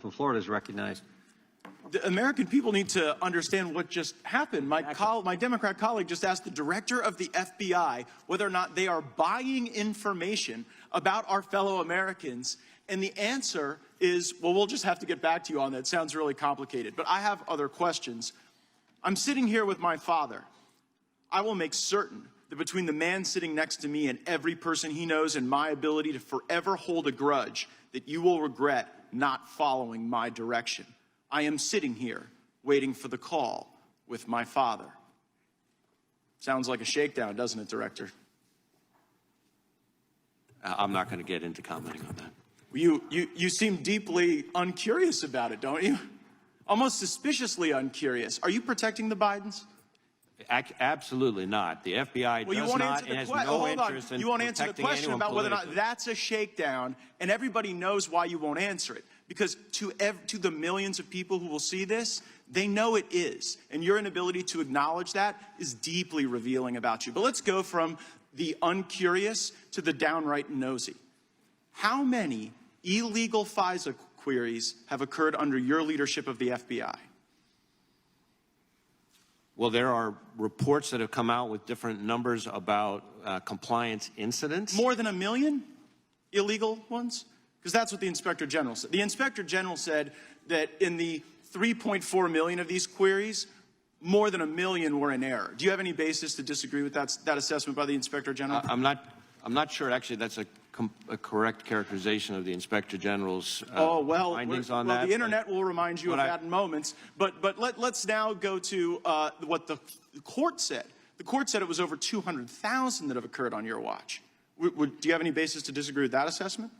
From Florida is recognized. The American people need to understand what just happened. My Democrat colleague just asked the director of the FBI whether or not they are buying information about our fellow Americans. And the answer is, well, we'll just have to get back to you on that. It sounds really complicated. But I have other questions. I'm sitting here with my father. I will make certain that between the man sitting next to me and every person he knows and my ability to forever hold a grudge, that you will regret not following my direction. I am sitting here waiting for the call with my father. Sounds like a shakedown, doesn't it, Director? I'm not going to get into commenting on that. You seem deeply uncurious about it, don't you? Almost suspiciously uncurious. Are you protecting the Bidens? Absolutely not. The FBI does not and has no interest in You won't answer the question about whether or not that's a shakedown, and everybody knows why you won't answer it. Because to the millions of people who will see this, they know it is. And your inability to acknowledge that is deeply revealing about you. But let's go from the uncurious to the downright nosy. How many illegal FISA queries have occurred under your leadership of the FBI? Well, there are reports that have come out with different numbers about compliance incidents. More than 1 million illegal ones? Because that's what the Inspector General said. The Inspector General said that in the 3.4 million of these queries, more than 1 million were in error. Do you have any basis to disagree with that assessment by the Inspector General? I'm not sure actually that's a correct characterization of the Inspector General's findings on that. The internet will remind you of that in moments. But let's now go to what the court said. The court said it was over 200,000 that have occurred on your watch. Do you have any basis to disagree with that assessment?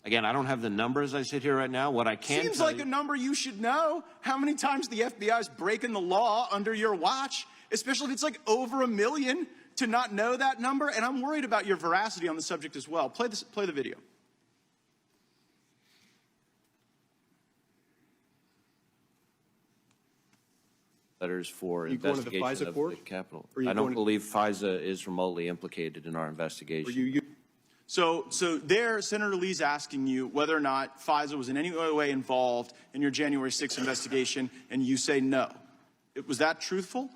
Again, I don't have the numbers as I sit here right now. What I can Seems like a number you should know. How many times the FBI is breaking the law under your watch, especially if it's like over 1 million, to not know that number? And I'm worried about your veracity on the subject as well. Play the video. Letters for Are you going to the investigation FISA of court? the Capitol. I don't believe FISA is remotely implicated in our investigation. So there, Senator Lee's asking you whether or not FISA was in any way involved in your January 6th investigation, and you say no. Was that truthful?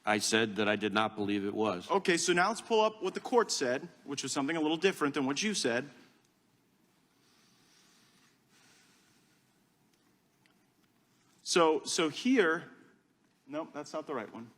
I said that I did not believe it was. Okay, so now let's pull up what the court said, which was something a little different than what you said. So here, nope, that's not the right one.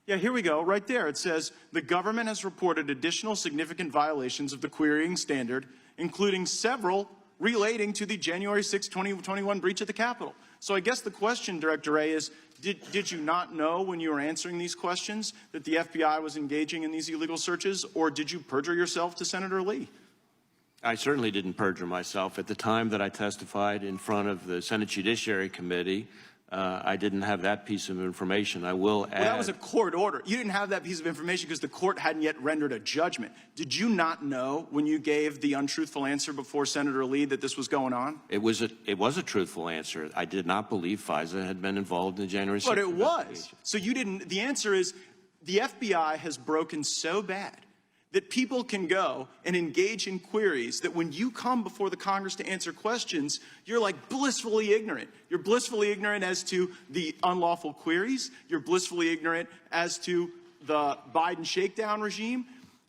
Yeah, here we go, right there. It says, the government has reported additional significant violations of the querying standard, including several relating to the January 6, 2021 breach of the Capitol. So I guess the question, Director Wray, is, did you not know when you were answering these questions that the FBI was engaging in these illegal searches, or did you perjure yourself to Senator Lee? I certainly didn't perjure myself. At the time that I testified in front of the Senate Judiciary Committee, I didn't have that piece of information. I will add... Well, that was a court order. You didn't have that piece of information because the court hadn't yet rendered a judgment. Did you not know when you gave the untruthful answer before Senator Lee that this was going on? It was a truthful answer. I did not believe FISA had been involved in the January 6th But it was. So you didn't... The answer is the FBI has broken so bad that people can go and engage in queries that when you come before the Congress to answer questions, you're like blissfully ignorant. You're blissfully ignorant as to the unlawful queries. You're blissfully ignorant as to the Biden shakedown regime.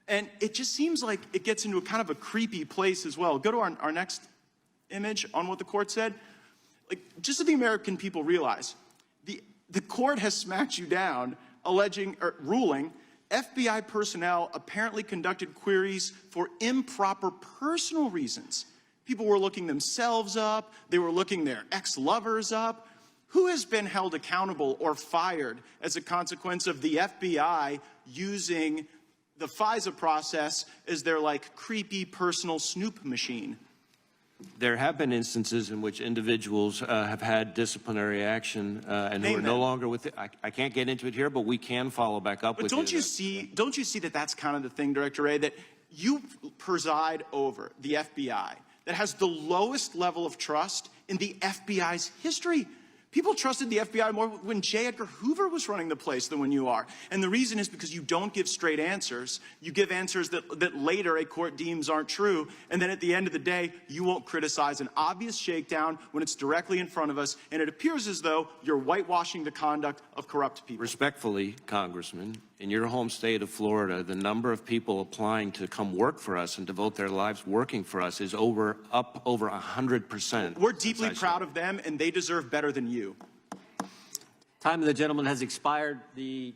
And it just seems like it gets into a kind of a creepy place as well. Go to our next image on what the court said. Like, just so the American people realize, the court has smacked you down, ruling FBI personnel apparently conducted queries for improper personal reasons. People were looking themselves up. They were looking their ex-lovers up. Who has been held accountable or fired as a consequence of the FBI using the FISA process as their, like, creepy personal snoop machine? There have been instances in which individuals have had disciplinary action and who are no longer with it. I can't get into it here, but we can follow back up with it. Don't you see that that's kind of the thing, Director Wray, that you preside over the FBI that has the lowest level of trust in the FBI's history? People trusted the FBI more when J. Edgar Hoover was running the place than when you are. And the reason is because you don't give straight answers. You give answers that later a court deems aren't true. And then at the end of the day, you won't criticize an obvious shakedown when it's directly in front of us. And it appears as though you're whitewashing the conduct of corrupt people. Respectfully, Congressman, in your home state of Florida, the number of people applying to come work for us and devote their lives working for us is up over 100%. We're deeply proud of them, and they deserve better than you. Time of the gentleman has expired. The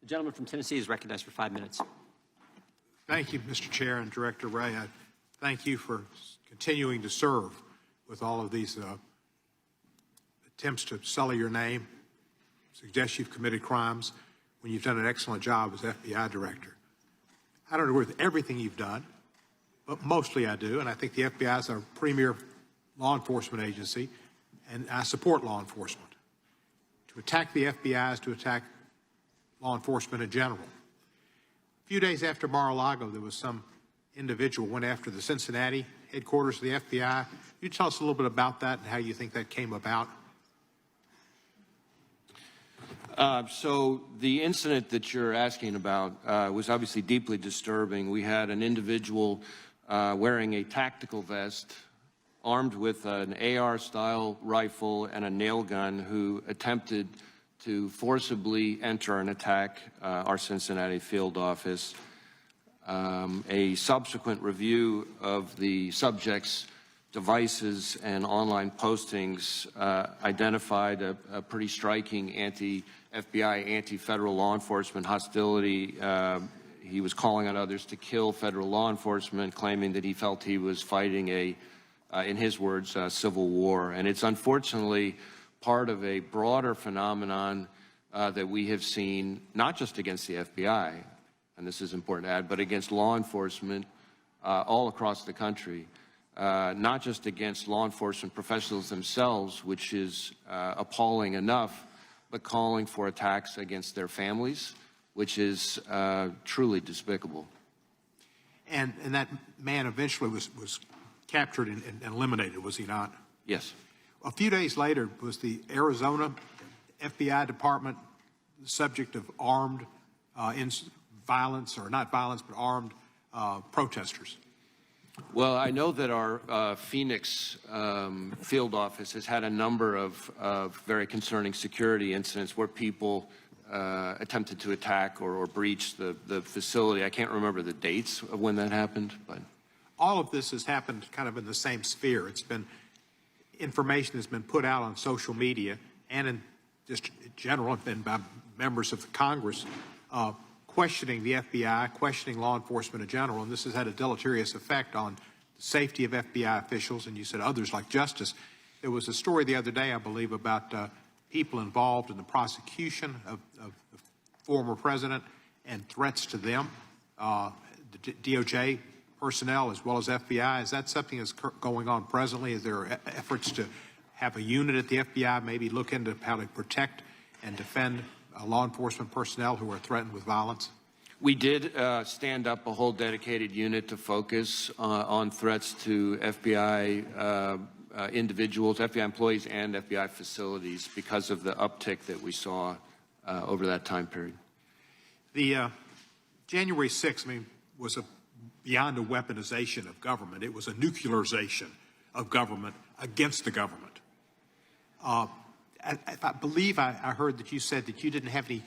gentleman from Tennessee is recognized for 5 minutes. Thank you, Mr. Chair and Director Wray. I thank you for continuing to serve with all of these attempts to sully your name, suggest you've committed crimes when you've done an excellent job as FBI Director. I don't agree with everything you've done, but mostly I do, and I think the FBI is our premier law enforcement agency, and I support law enforcement. To attack the FBI is to attack law enforcement in general. A few days after Mar-a-Lago, there was some individual went after the Cincinnati headquarters of the FBI. Can you tell us a little bit about that and how you think that came about? So the incident that you're asking about was obviously deeply disturbing. We had an individual wearing a tactical vest, armed with an AR-style rifle and a nail gun, who attempted to forcibly enter and attack our Cincinnati field office. A subsequent review of the subject's devices and online postings identified a pretty striking anti-FBI, anti-federal law enforcement hostility. He was calling on others to kill federal law enforcement, claiming that he felt he was fighting in his words, civil war. And it's unfortunately part of a broader phenomenon that we have seen, not just against the FBI, and this is important to add, but against law enforcement all across the country. Not just against law enforcement professionals themselves, which is appalling enough, but calling for attacks against their families, which is truly despicable. And that man eventually was captured and eliminated, was he not? Yes. A few days later, was the Arizona FBI department the subject of armed violence, or not violence, but armed protesters? Well, I know that our Phoenix field office has had a number of very concerning security incidents where people attempted to attack or breach the facility. I can't remember the dates of when that happened, but all of this has happened kind of in the same sphere. It's been information that's been put out on social media and in just in general, and by members of the Congress, questioning the FBI, questioning law enforcement in general, and this has had a deleterious effect on the safety of FBI officials, and you said others like justice. There was a story the other day, I believe, about people involved in the prosecution of the former president and threats to them, the DOJ personnel as well as FBI. Is that something that's going on presently? Is there efforts to have a unit at the FBI maybe look into how to protect and defend law enforcement personnel who are threatened with violence? we did stand up a whole dedicated unit to focus on threats to FBI individuals, FBI employees, and FBI facilities because of the uptick that we saw over that time period. The January 6th, was beyond a weaponization of government. It was a nuclearization of government against the government. I believe I heard that you said that you didn't have any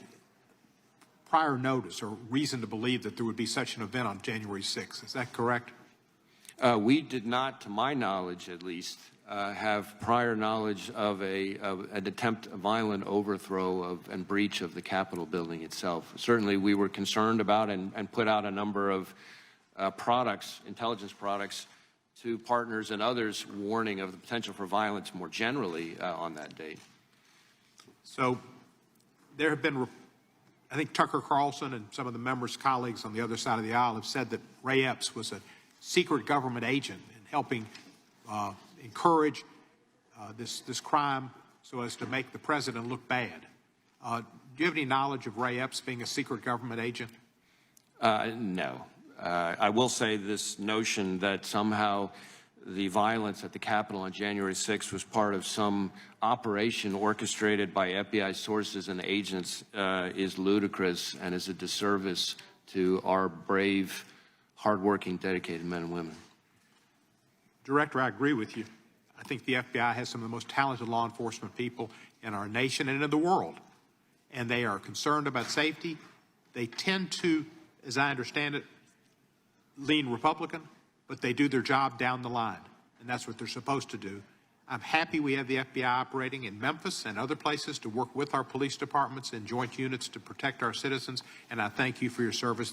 prior notice or reason to believe that there would be such an event on January 6th. Is that correct? We did not, to my knowledge at least, have prior knowledge of an attempt, a violent overthrow and breach of the Capitol building itself. Certainly we were concerned about and put out a number of products, intelligence products, to partners and others warning of the potential for violence more generally on that date. So there have been, I think Tucker Carlson and some of the members' colleagues on the other side of the aisle have said that Ray Epps was a secret government agent in helping encourage this crime so as to make the president look bad. Do you have any knowledge of Ray Epps being a secret government agent? No. I will say this notion that somehow the violence at the Capitol on January 6th was part of some operation orchestrated by FBI sources and agents is ludicrous and is a disservice to our brave, hardworking, dedicated men and women. Director, I agree with you. I think the FBI has some of the most talented law enforcement people in our nation and in the world, and they are concerned about safety. They tend to, as I understand it, lean Republican, but they do their job down the line, and that's what they're supposed to do. I'm happy we have the FBI operating in Memphis and other places to work with our police departments and joint units to protect our citizens, and I thank you for your service.